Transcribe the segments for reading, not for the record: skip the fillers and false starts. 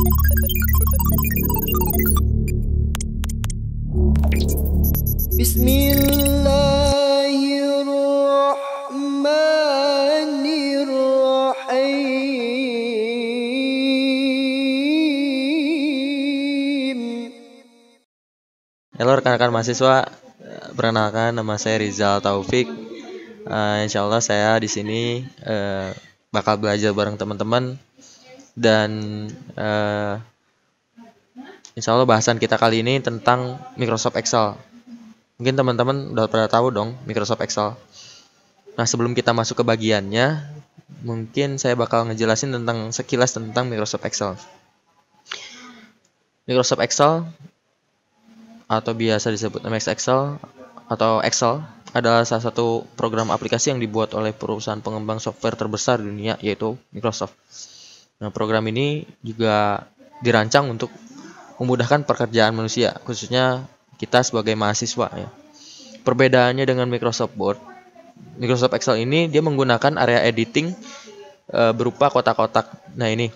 Bismillahirrahmanirrahim. Halo rekan-rekan mahasiswa, perkenalkan nama saya Rizal Taufik. Insya Allah saya di sini bakal belajar bareng teman-teman dan insya Allah bahasan kita kali ini tentang Microsoft Excel. Mungkin teman-teman udah pada tahu dong Microsoft Excel. Nah, sebelum kita masuk ke bagiannya, mungkin saya bakal ngejelasin tentang sekilas tentang Microsoft Excel. Microsoft Excel atau biasa disebut MS Excel atau Excel adalah salah satu program aplikasi yang dibuat oleh perusahaan pengembang software terbesar di dunia, yaitu Microsoft. Nah, program ini juga dirancang untuk memudahkan pekerjaan manusia, khususnya kita sebagai mahasiswa ya. Perbedaannya dengan Microsoft Word, Microsoft Excel ini dia menggunakan area editing berupa kotak-kotak. Nah ini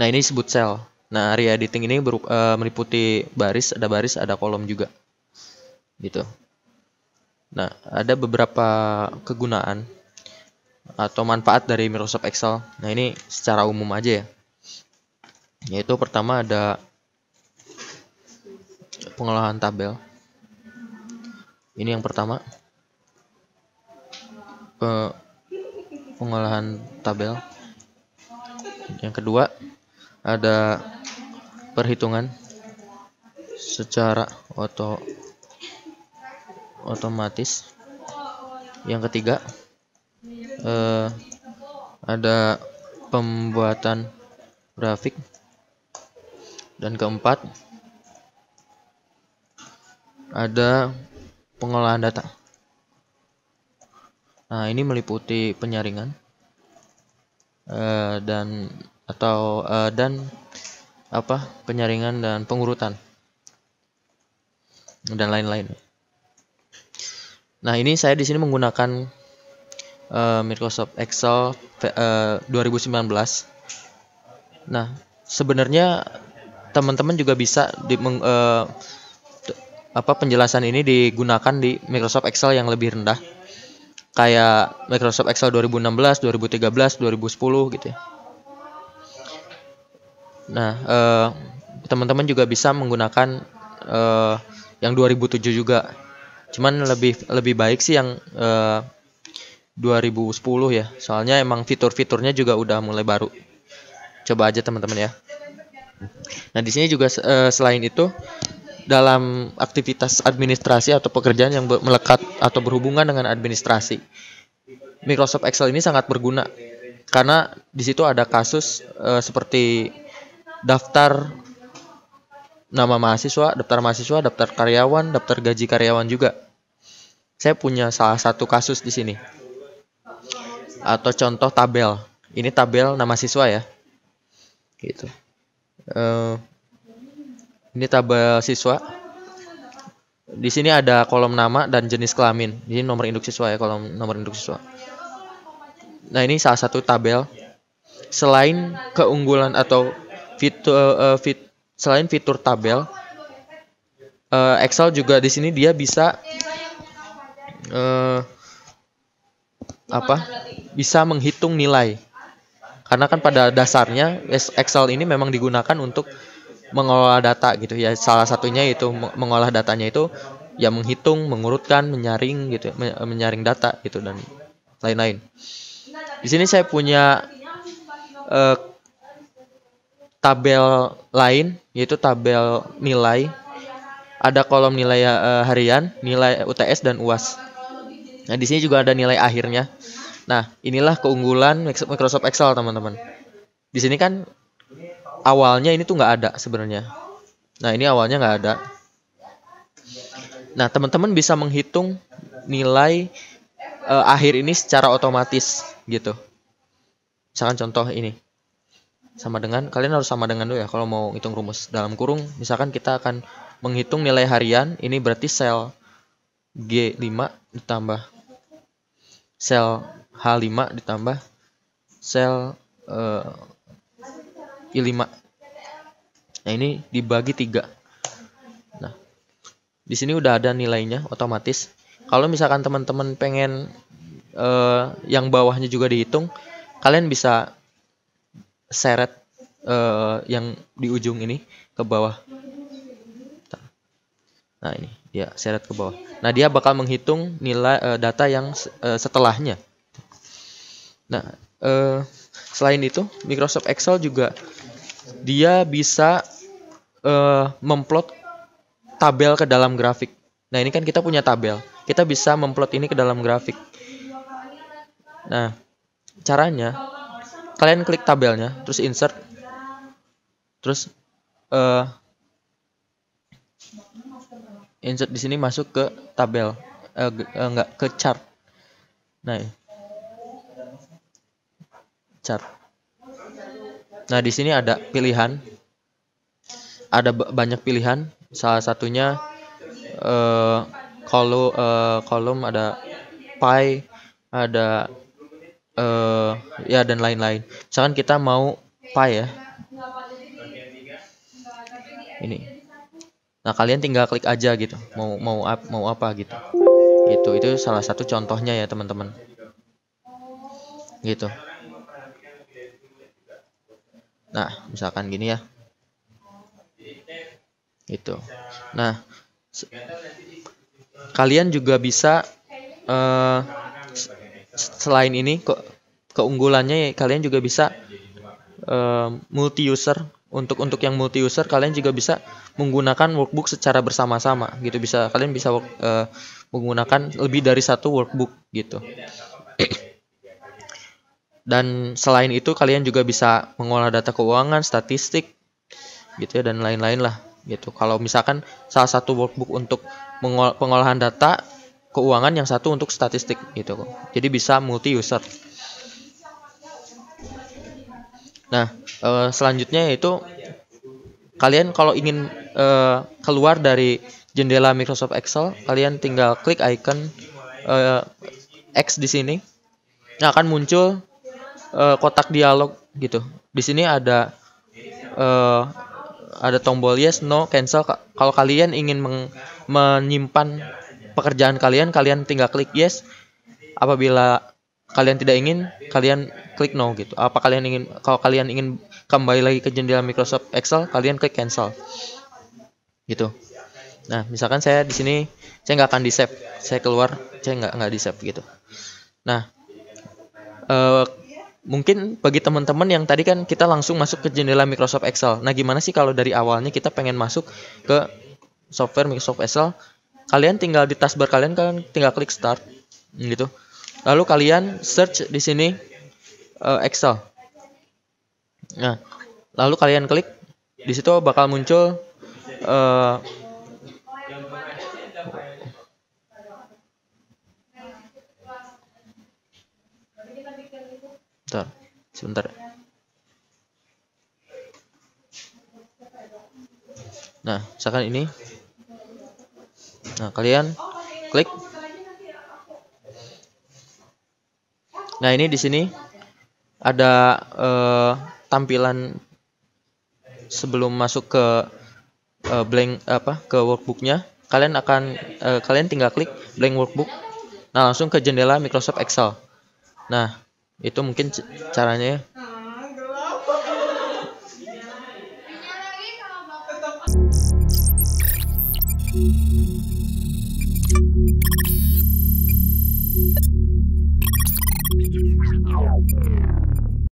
disebut cell. Nah, area editing ini meliputi baris, ada kolom juga. Gitu. Nah, ada beberapa kegunaan atau manfaat dari Microsoft Excel. Nah, ini secara umum aja ya. Yaitu pertama ada pengolahan tabel. Ini yang pertama. Pengolahan tabel. Yang kedua ada perhitungan secara otomatis. Yang ketiga ada pembuatan grafik. Dan keempat ada pengolahan data. Nah, ini meliputi penyaringan penyaringan dan pengurutan dan lain-lain. Nah, ini saya di sini menggunakan Microsoft Excel 2019. Nah, sebenarnya teman-teman juga bisa penjelasan ini digunakan di Microsoft Excel yang lebih rendah, kayak Microsoft Excel 2016, 2013, 2010 gitu ya. Nah, teman-teman juga bisa menggunakan yang 2007 juga. Cuman lebih baik sih yang 2010 ya. Soalnya emang fitur-fiturnya juga udah mulai baru. Coba aja teman-teman ya. Nah, di sini juga selain itu, dalam aktivitas administrasi atau pekerjaan yang melekat atau berhubungan dengan administrasi, Microsoft Excel ini sangat berguna karena di situ ada kasus seperti daftar nama mahasiswa, daftar karyawan, daftar gaji karyawan juga. Saya punya salah satu kasus di sini. Atau contoh tabel. Ini tabel nama siswa ya. Gitu. Ini tabel siswa. Di sini ada kolom nama dan jenis kelamin. Ini nomor induk siswa ya, kolom nomor induk siswa. Nah, ini salah satu tabel. Selain keunggulan atau selain fitur tabel, Excel juga di sini dia bisa bisa menghitung nilai. Karena kan pada dasarnya Excel ini memang digunakan untuk mengolah data gitu ya. Salah satunya itu mengolah datanya itu ya menghitung, mengurutkan, menyaring gitu, menyaring data gitu dan lain-lain. Di sini saya punya tabel lain, yaitu tabel nilai. Ada kolom nilai harian, nilai UTS dan UAS. Nah, di sini juga ada nilai akhirnya. Nah, inilah keunggulan Microsoft Excel, teman-teman. Di sini kan awalnya ini tuh nggak ada sebenarnya. Nah, ini awalnya nggak ada. Nah, teman-teman bisa menghitung nilai akhir ini secara otomatis gitu. Misalkan contoh ini. Kalian harus sama dengan dulu ya kalau mau hitung rumus. Dalam kurung, misalkan kita akan menghitung nilai harian, ini berarti sel G5 ditambah sel H5 ditambah sel I5. Nah, ini dibagi 3. Nah, di sini udah ada nilainya otomatis. Kalau misalkan teman-teman pengen yang bawahnya juga dihitung, kalian bisa seret yang di ujung ini ke bawah. Nah, ini ya seret ke bawah. Nah, dia bakal menghitung nilai data yang setelahnya. Nah, selain itu Microsoft Excel juga dia bisa memplot tabel ke dalam grafik. Nah, ini kan kita punya tabel. Kita bisa memplot ini ke dalam grafik. Nah, caranya kalian klik tabelnya, terus insert, terus insert di sini masuk ke tabel, enggak ke chart. Nah, chart. Nah, di sini ada pilihan, ada banyak pilihan. Salah satunya kolom, ada pie, ada ya dan lain-lain. Misalkan kita mau pie ya, ini. Nah, kalian tinggal klik aja gitu, mau apa gitu. Itu salah satu contohnya ya teman-teman. Gitu. Nah, misalkan gini ya. Gitu. Nah, kalian juga bisa selain ini keunggulannya ya, kalian juga bisa multi user. Untuk yang multi user, kalian juga bisa menggunakan workbook secara bersama-sama gitu. Kalian bisa menggunakan lebih dari satu workbook gitu. Dan selain itu kalian juga bisa mengolah data keuangan, statistik gitu ya, dan lain-lain lah gitu. Kalau misalkan salah satu workbook untuk pengolahan data keuangan, yang satu untuk statistik gitu. Jadi bisa multi user. Nah, selanjutnya yaitu kalian kalau ingin keluar dari jendela Microsoft Excel, kalian tinggal klik icon X di sini. Nah, akan muncul kotak dialog gitu. Di sini ada tombol yes, no, cancel. Kalau kalian ingin menyimpan pekerjaan kalian tinggal klik yes. Apabila kalian tidak ingin, kalian klik no gitu. Kalau kalian ingin kembali lagi ke jendela Microsoft Excel, kalian klik cancel. Gitu. Nah, misalkan saya di sini saya nggak akan di-save. Saya keluar, saya nggak di-save gitu. Nah, mungkin bagi teman-teman yang tadi kan kita langsung masuk ke jendela Microsoft Excel. Nah, gimana sih kalau dari awalnya kita pengen masuk ke software Microsoft Excel? Kalian tinggal di taskbar kalian tinggal klik start gitu. Lalu kalian search di sini Excel. Nah, lalu kalian klik, di situ bakal muncul sebentar. Nah, misalkan ini. Nah, kalian klik. Nah, ini di sini ada tampilan sebelum masuk ke ke workbooknya. Kalian tinggal klik blank workbook. Nah, langsung ke jendela Microsoft Excel. Nah, itu mungkin caranya ya.